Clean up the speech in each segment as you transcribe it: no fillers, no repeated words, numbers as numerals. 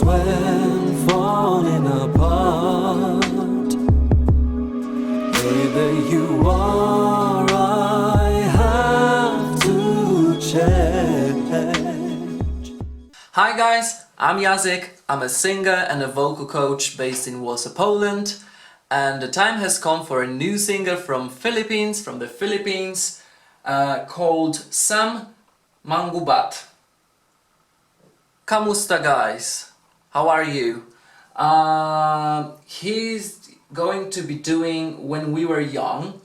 when falling apart. Either you are, I have to change. Hi guys, I'm Yazik. I'm a singer and a vocal coach based in Warsaw, Poland. And the time has come for a new singer from the Philippines, called Sam Mangubat. Kamusta guys? How are you? He's going to be doing When We Were Young.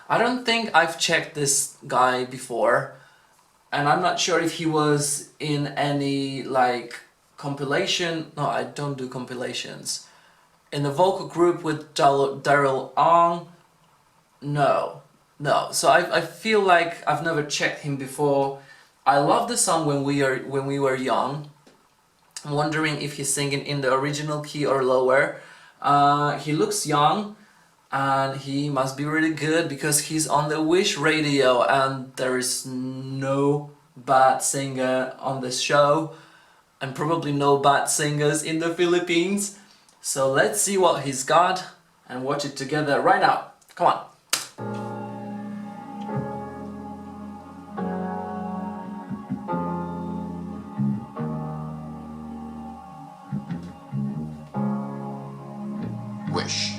I don't think I've checked this guy before, and I'm not sure if he was in any like compilation. No, I don't do compilations. In the vocal group with Daryl Ong. No. So I feel like I've never checked him before. I love the song When We Were Young. I'm wondering if he's singing in the original key or lower. He looks young and he must be really good because he's on the Wish radio and there is no bad singer on this show and probably no bad singers in the Philippines. So let's see what he's got and watch it together right now. Come on. Wish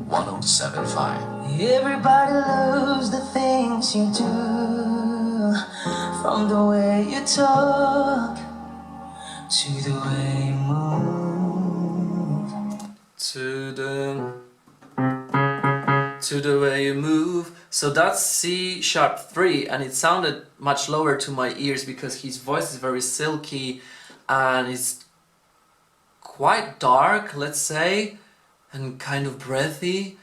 107.5. Everybody loves the things you do, from the way you talk to the way you move. To the way you move. So that's C#3 and it sounded much lower to my ears because his voice is very silky and it's quite dark, let's say, and kind of breathy.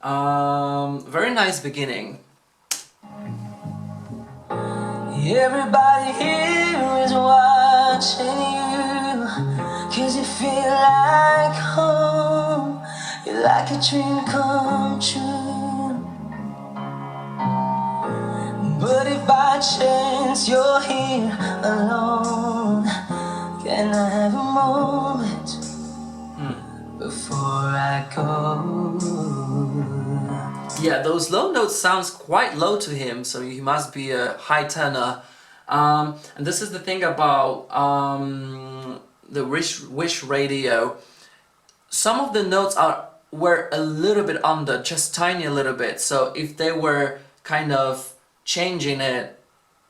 Very nice beginning. Everybody here is watching you, 'cause you feel like home. You're like a dream come true. But if by chance you're here alone, can I have a moment before I go? Yeah, those low notes sounds quite low to him, so he must be a high tenor. And this is the thing about the Wish radio. Some of the notes were a little bit under, just tiny a little bit. So if they were kind of changing it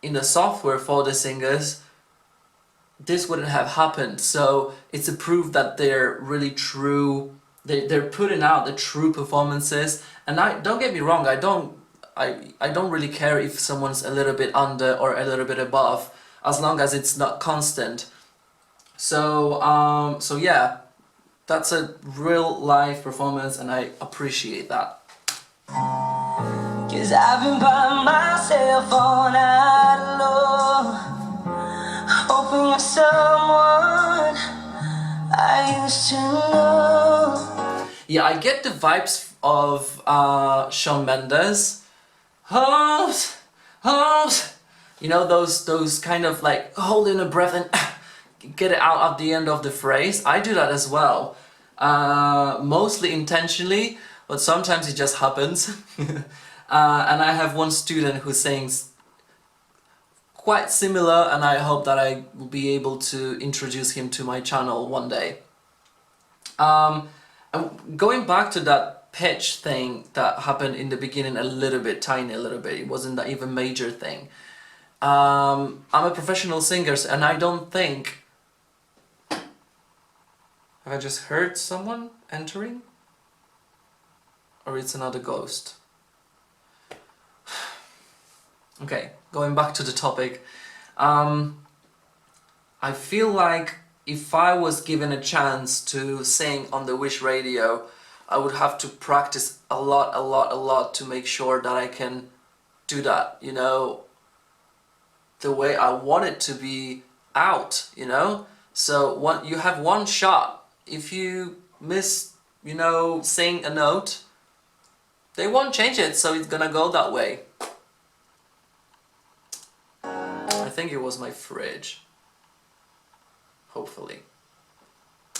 in the software for the singers, this wouldn't have happened. So it's a proof that they're really true. They're putting out the true performances. And don't get me wrong, I don't really care if someone's a little bit under or a little bit above, as long as it's not constant. So yeah, that's a real live performance and I appreciate that. 'Cause I've been by myself all night alone, hoping you're someone I used to know. Yeah, I get the vibes of Shawn Mendes. Homes, you know, those kind of like holding a breath and get it out at the end of the phrase. I do that as well, mostly intentionally, but sometimes it just happens. And I have one student who sings quite similar, and I hope that I will be able to introduce him to my channel one day. And going back to that pitch thing that happened in the beginning, a little bit, tiny, a little bit, it wasn't that even major thing. I'm a professional singer and I don't think... Have I just heard someone entering? Or it's another ghost? Okay, going back to the topic. I feel like if I was given a chance to sing on the Wish radio, I would have to practice a lot to make sure that I can do that, you know, the way I want it to be out, you know? So you have one shot. If you miss, you know, sing a note, they won't change it, so it's gonna go that way. I think it was my fridge. Hopefully.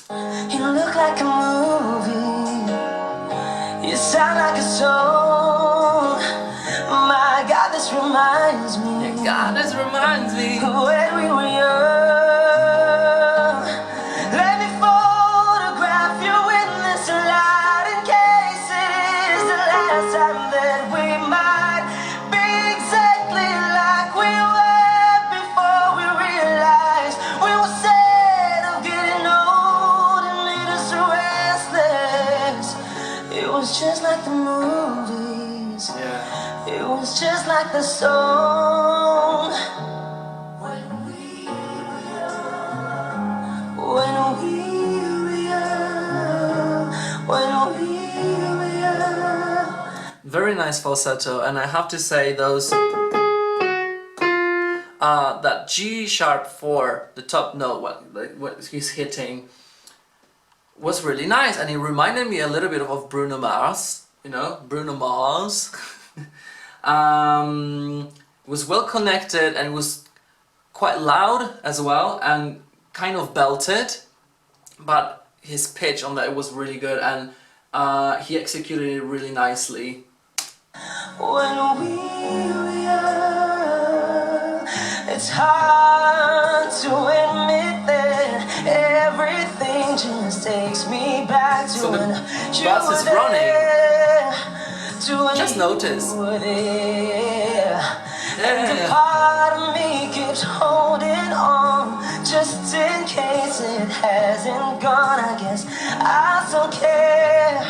You look like a movie. You sound like a song. My God, this reminds me. God, this reminds me. When we were young, let me photograph you in this light in case it is the last time that we might be exactly like we were before we realized we were sad of getting old and made us restless. It was just like the movies. Yeah. It was just like the song. When we were young, when we were young. Very nice falsetto, and I have to say those that G sharp 4, the top note, what he's hitting, was really nice, and it reminded me a little bit of Bruno Mars. You know, Bruno Mars. It was well connected and it was quite loud as well and kind of belted, but his pitch on that was really good, and he executed it really nicely. When we were young, it's hard to admit that everything just takes me back to So the when you bus is were running. there, to when Just you notice. were there. And a Yeah. part of me keeps holding on, just in case it hasn't gone. I guess I still care.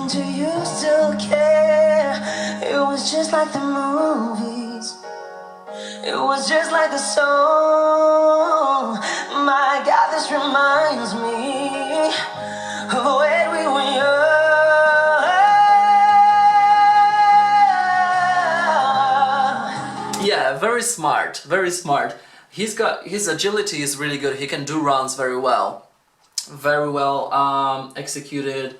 Do you still care? It was just like the movies. It was just like a song. My God, this reminds me of when we were young. Yeah, very smart, very smart. His agility is really good. He can do runs very well executed,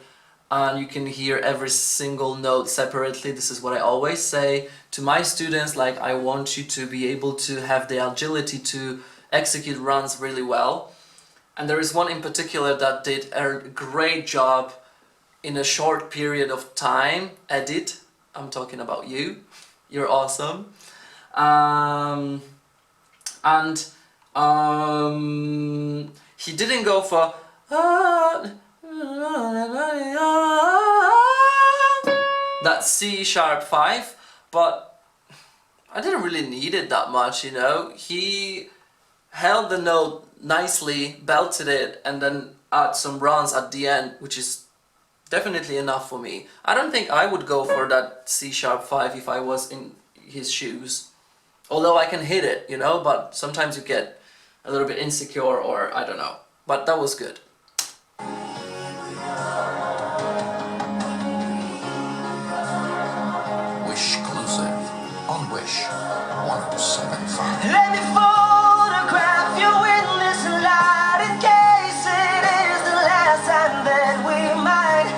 and you can hear every single note separately. This is what I always say to my students, like, I want you to be able to have the agility to execute runs really well. And there is one in particular that did a great job in a short period of time. Edit, I'm talking about you. You're awesome. He didn't go for that C sharp 5, but I didn't really need it that much, you know. He held the note nicely, belted it, and then add some runs at the end, which is definitely enough for me. I don't think I would go for that C sharp 5 if I was in his shoes. Although I can hit it, you know, but sometimes you get a little bit insecure, or I don't know. But that was good. Wish exclusive on Wish 1075. Let me photograph you in this light in case it is the last time that we might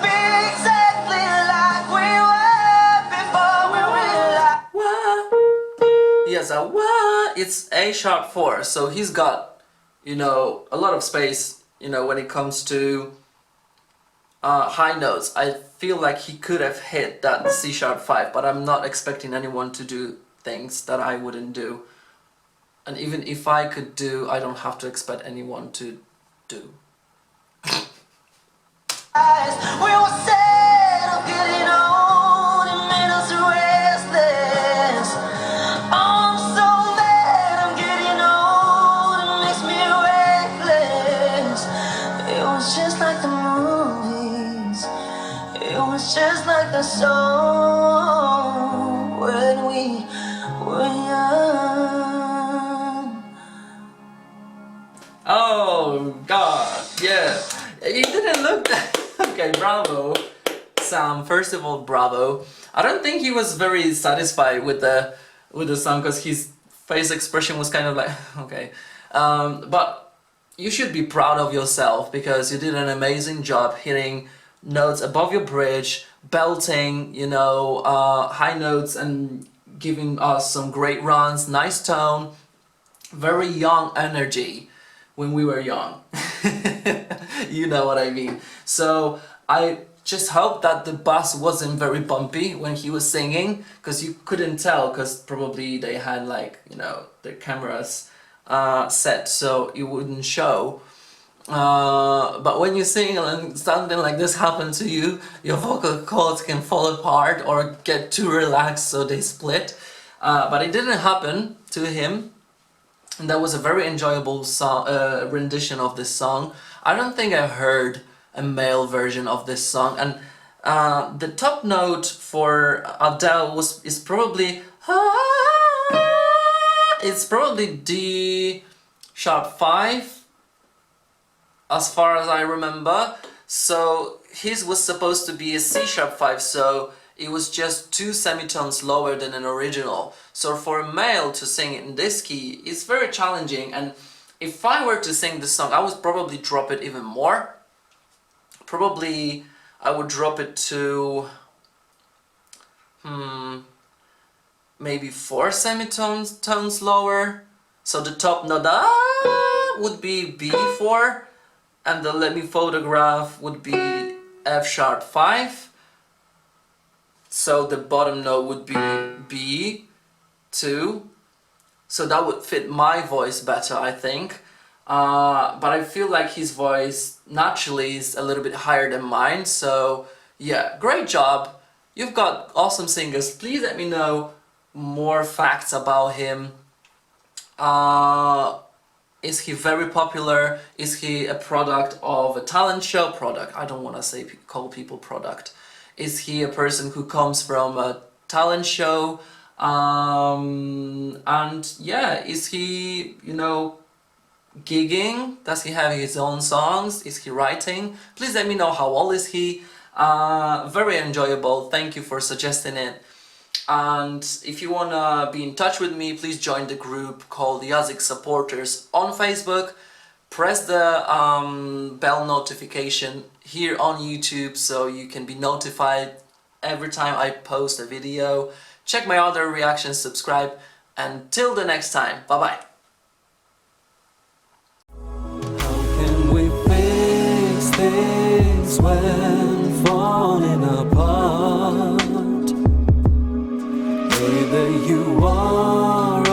be exactly like we were before we realized. What? He has a what? It's A sharp 4, so he's got, you know, a lot of space, you know, when it comes to high notes. I feel like he could have hit that C sharp 5, but I'm not expecting anyone to do things that I wouldn't do. And even if I could do, I don't have to expect anyone to do. We were sad of getting old and made us restless. I'm so mad I'm getting old, it makes me reckless. It was just like the movies. It was just like the song when we were young. Oh God, yeah. You didn't look that. Okay, bravo, Sam. First of all, bravo. I don't think he was very satisfied with the song, because his face expression was kind of like, okay. But you should be proud of yourself, because you did an amazing job hitting notes above your bridge, belting, you know, high notes, and giving us some great runs, nice tone, very young energy when we were young. You know what I mean. So I just hope that the bus wasn't very bumpy when he was singing, because you couldn't tell, because probably they had like, you know, their cameras set so it wouldn't show. But when you sing and something like this happens to you, your vocal cords can fall apart or get too relaxed so they split. But it didn't happen to him. And that was a very enjoyable song, rendition of this song. I don't think I heard a male version of this song. And the top note for Adele is probably it's probably D sharp 5, as far as I remember. So his was supposed to be a C sharp 5, so it was just 2 semitones lower than an original. So for a male to sing it in this key, it's very challenging. And if I were to sing this song, I would probably drop it even more. Probably I would drop it to maybe 4 semitones lower. So the top note would be B4, and the Let Me Photograph would be F sharp 5. So the bottom note would be B2. So that would fit my voice better, I think. But I feel like his voice naturally is a little bit higher than mine. So yeah, great job. You've got awesome singers. Please let me know more facts about him. Is he very popular? Is he a product of a talent show? Product, I don't want to say call people product. Is he a person who comes from a talent show? And yeah, is he, you know, gigging? Does he have his own songs? Is he writing? Please let me know how old is he. Very enjoyable. Thank you for suggesting it. And if you wanna be in touch with me, please join the group called Yazik Supporters on Facebook. Press the bell notification here on YouTube so you can be notified every time I post a video. Check my other reactions, subscribe. Until the next time, bye bye. How can we fix things when falling apart? Either you are